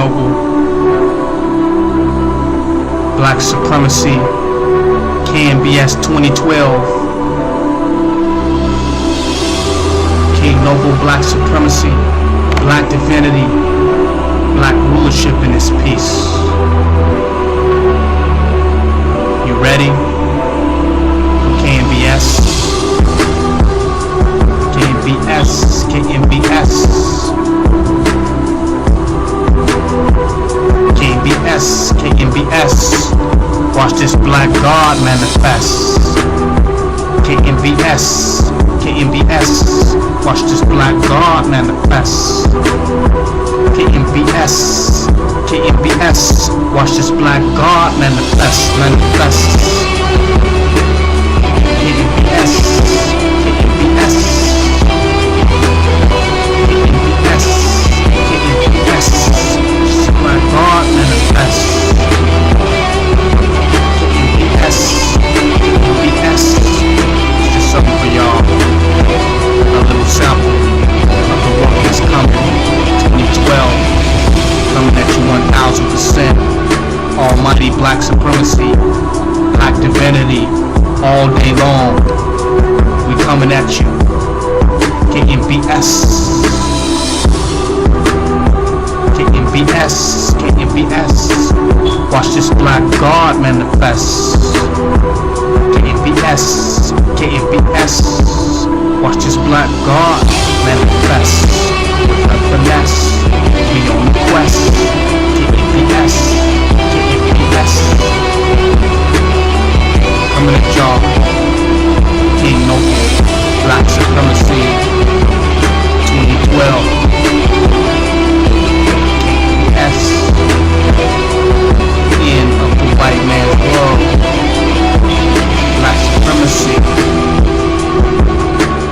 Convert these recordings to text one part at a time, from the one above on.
Noble, Black Supremacy, KNBS 2012, King Noble, Black Supremacy, Black Divinity, Black rulership in this piece. You ready? KNBS, KNBS, KNBS, KNBS, KNBS. Watch this black God manifest. KNBS, KNBS. Watch this black God manifest. KNBS, KNBS. Watch this black God manifest, manifest. KNBS, KNBS, KNBS, KNBS. Watch this black God manifest. KNBS, it's just something for y'all. A little sample of the work that's coming. 2012, coming at you 1000%. Almighty Black Supremacy, Black Divinity, all day long. We coming at you. KNBS, KNBS, KNBS. Watch this black God manifest. KNBS, KNBS. Watch this black God manifest. With a finesse, we on the quest. KNBS, KNBS. Coming at y'all. King Noble, Black Supremacy, 2012. End of the white man's world. Black supremacy.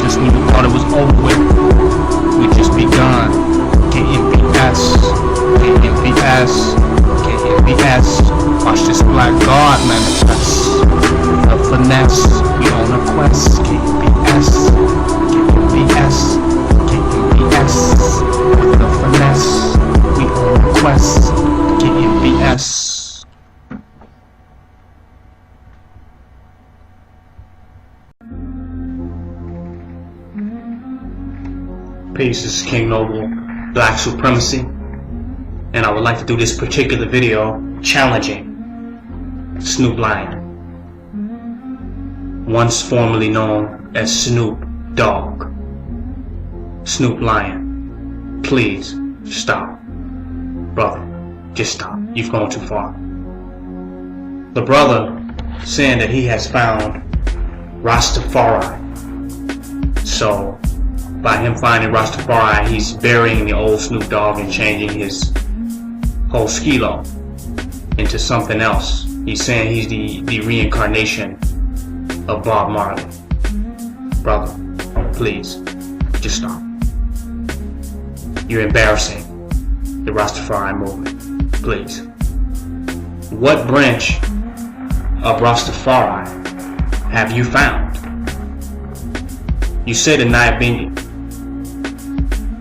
Just when you thought it was over with, we just begun. KNBS, KNBS, KNBS. Watch this black God manifest. With a finesse, we on a quest. KNBS, KNBS, KNBS. With a finesse, we on a quest. KNBS. Peace, this is King Noble, Black Supremacy, and I would like to do this particular video challenging Snoop Lion, once formerly known as Snoop Dogg. Snoop Lion, please stop. Brother, just stop. You've gone too far. The brother saying that he has found Rastafari. So by him finding Rastafari, he's burying the old Snoop Dogg and changing his whole skilo into something else. He's saying he's the reincarnation of Bob Marley. Brother, please, just stop. You're embarrassing the Rastafari movement. Please. What branch of Rastafari have you found? You said in Nigeria,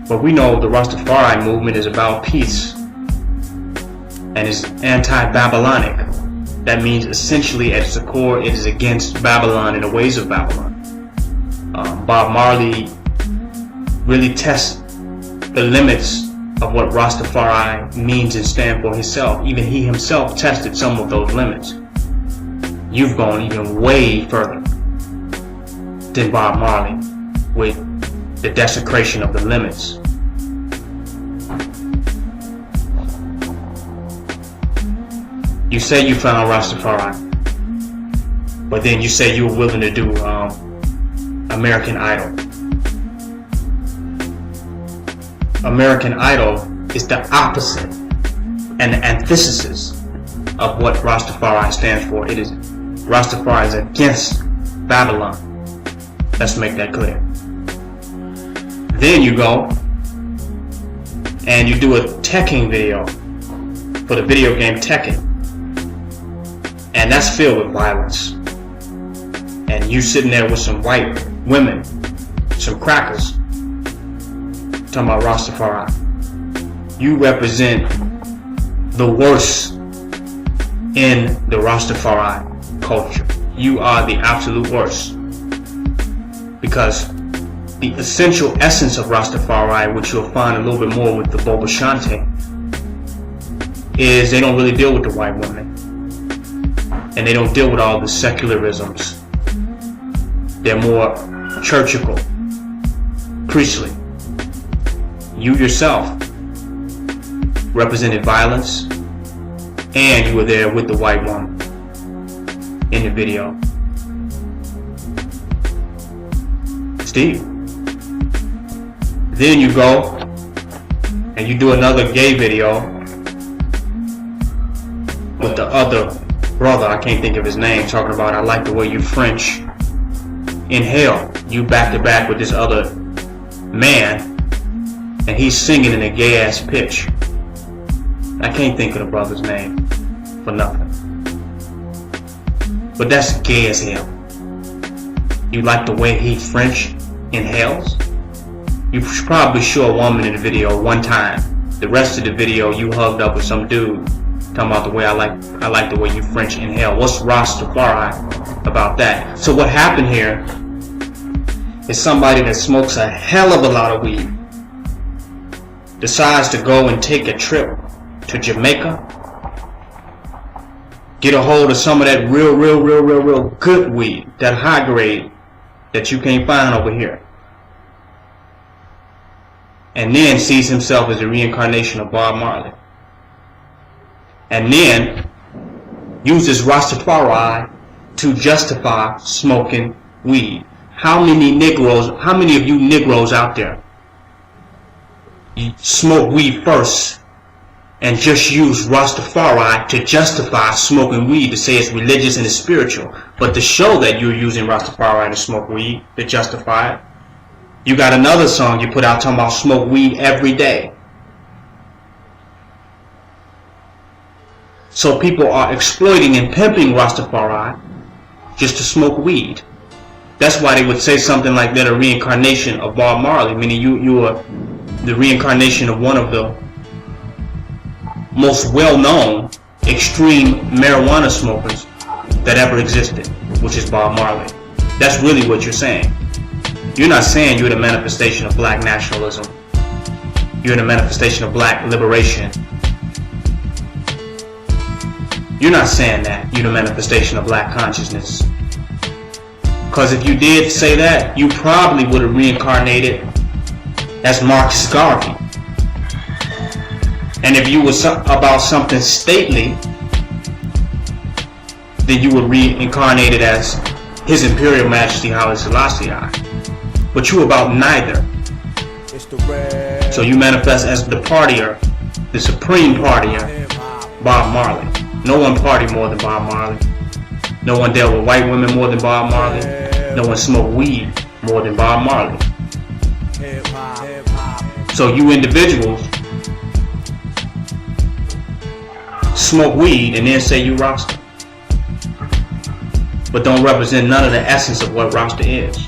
but we know the Rastafari movement is about peace and is anti-Babylonic. That means essentially at its core it is against Babylon and the ways of Babylon. Bob Marley really tests the limits of what Rastafari means and stands for himself. Even he himself tested some of those limits. You've gone even way further than Bob Marley with the desecration of the limits. You say you found Rastafari, but then you say you were willing to do American Idol. American Idol is the opposite and the antithesis of what Rastafari stands for. It is Rastafari is against Babylon. Let's make that clear. Then you go and you do a Tekken video for the video game Tekken, and that's filled with violence. And you sitting there with some white women, some crackers, talking about Rastafari. You represent the worst in the Rastafari culture. You are the absolute worst. Because the essential essence of Rastafari, which you'll find a little bit more with the Boba Shante, is they don't really deal with the white women. And they don't deal with all the secularisms. They're more churchical, priestly. You yourself represented violence, and you were there with the white woman in the video. Steve. Then you go and you do another gay video with the other brother, I can't think of his name, talking about I like the way you French inhale. You back to back with this other man, and he's singing in a gay ass pitch. I can't think of the brother's name for nothing. But that's gay as hell. You like the way he French inhales? You probably show a woman in the video one time. The rest of the video you hugged up with some dude talking about the way I like the way you French inhale. What's Rastafari about that? So what happened here is somebody that smokes a hell of a lot of weed decides to go and take a trip to Jamaica, get a hold of some of that real good weed, that high grade that you can't find over here, and then sees himself as a reincarnation of Bob Marley, and then uses Rastafari to justify smoking weed. How many of you Negroes out there, you smoke weed first and just use Rastafari to justify smoking weed, to say it's religious and it's spiritual, but to show that you're using Rastafari to smoke weed, to justify it? You got another song you put out talking about smoke weed every day. So people are exploiting and pimping Rastafari just to smoke weed. That's why they would say something like that, a reincarnation of Bob Marley, meaning you are the reincarnation of one of the most well-known extreme marijuana smokers that ever existed, which is Bob Marley. That's really what you're saying. You're not saying you're the manifestation of black nationalism. You're the manifestation of black liberation. You're not saying that you're the manifestation of black consciousness. Because if you did say that, you probably would have reincarnated as Marcus Garvey. And if you was about something stately, then you would reincarnate it as His Imperial Majesty Haile Selassie. But you about neither. So you manifest as the partier, the supreme partier, Bob Marley. No one partied more than Bob Marley. No one dealt with white women more than Bob Marley. No one smoked weed more than Bob Marley. So you individuals smoke weed and then say you Rasta, but don't represent none of the essence of what Rasta is.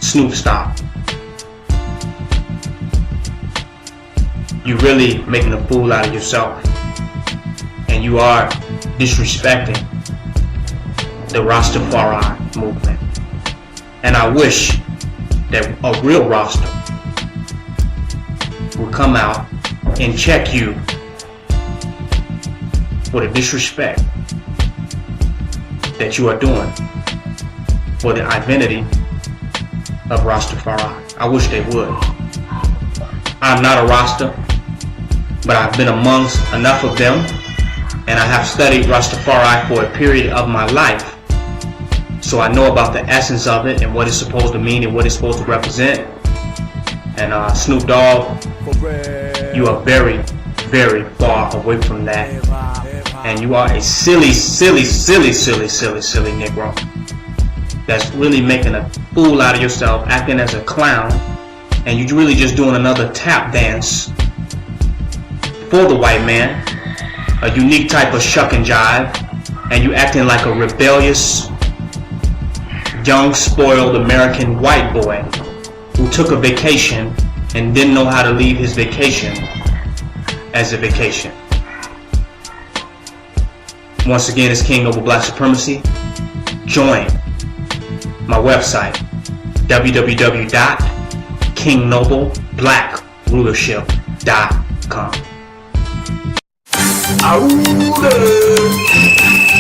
Snoop, stop. You're really making a fool out of yourself, and you are disrespecting the Rastafari movement. And I wish that a real Rasta would come out and check you for the disrespect that you are doing for the identity of Rastafari. I wish they would. I'm not a Rasta, but I've been amongst enough of them, and I have studied Rastafari for a period of my life, so I know about the essence of it and what it's supposed to mean and what it's supposed to represent. And Snoop Dogg, you are very, very far away from that, and you are a silly Negro that's really making a fool out of yourself, acting as a clown, and you're really just doing another tap dance for the white man, a unique type of shuck and jive, and you acting like a rebellious, young, spoiled American white boy who took a vacation and didn't know how to leave his vacation as a vacation. Once again, it's King Noble Black Supremacy. Join my website, www.kingnobleBlackRulership.com.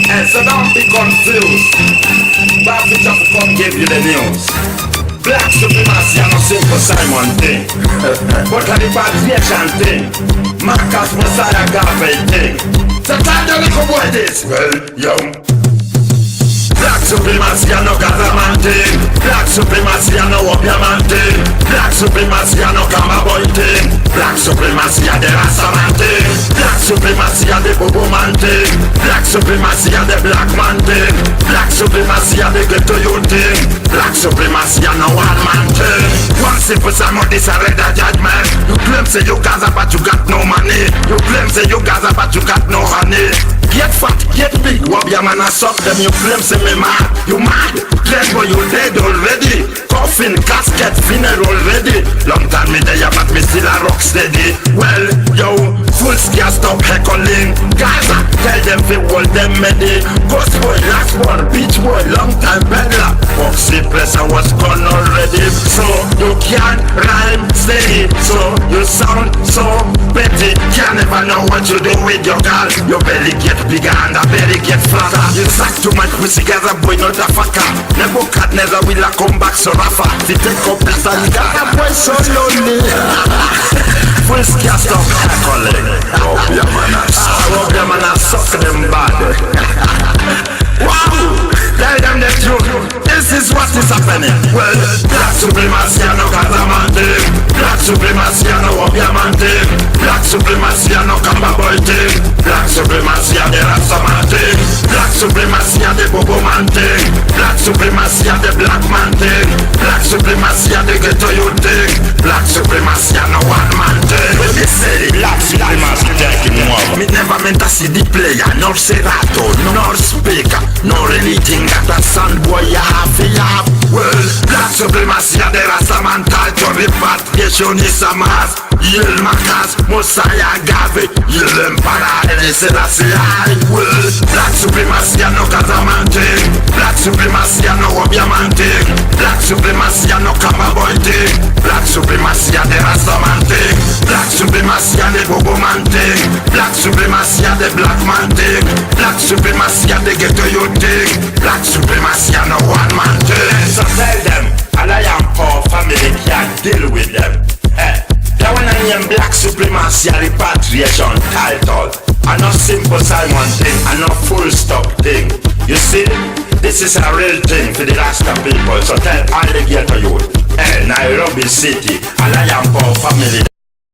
And so don't be confused. Bobby just come give you the news. Black supremacy are no simple Simon thing, but a repatriation thing. Marcus Messiah Garvey thing. So tell the little boy this. Well, yo. Black supremacy are no Gazaman thing. Black supremacy are no Obiaman thing. Black supremacy are no Kamba boy thing. Black supremacy are the Rastaman thing. Black supremacy are the Bobo man thing. Black supremacy are the black man thing. Black supremacy are the ghetto youth thing. Black supremacy are no one man thing. One simple time of this a red judgment. You claim say you Gaza but you got no money. You claim say you Gaza but you got no honey. Get fat, get big, Obiaman a suck them. You claim say me mad, you mad. Dead boy you dead already. Coffin, casket, funeral ready. Long time me there but me still a rock steady. Well, yo, full scare stop heckling. Gaza, tell them fi hold them ready. Ghost boy, last boy, beach boy, long time peddler. Foxy press I was gone already. So you can't rhyme steady. So you sound so petty. Can't never know what you do with your girl. Your belly get bigger and the belly get flatter. You suck too much pussy, Gaza boy not a fucker. Nebuchadnezzar will a come back so rougher. Fi take up this and Gaza boy so lonely. Full scare stop heckling. Obiaman a suck them bad. Wow! Tell them the truth. This is what is happening. Well, black supremacy are no Gazaman thing. Black supremacy are no Obiaman thing. Black supremacy are no Kamba boy thing. Black supremacy are the Rastaman thing. Black supremacy are the Bobo man thing. Black supremacy are the black man thing. Black supremacy are the ghetto youth thing. Black supremacy are no one man thing. When they say black supremacy taking over, me never meant to see the player, nor serato, nor speaker, nor anything that a son boy you have. Well, black supremacy are the Rastaman culture. Repatriation is a mass. Yil Makas, Messiah Garvey, Yil Emperor, and Selassie. Well, black supremacy are no Gazaman thing. Black supremacy are no Obiaman thing. Black supremacy are no Kamba boy thing. Black supremacy are the Rastaman thing. Black supremacy are the Bobo man thing. Black supremacy are the black man thing. Black supremacy are the ghetto youth thing. Black supremacy are no one man thing. So tell them, and I am poor family can't deal with them. That when I am black supremacy a repatriation title, and not simple Simon thing, and not full stop thing. You see, this is a real thing for the Rasta people. So tell all the ghetto youth, Nairobi City, and I am poor family.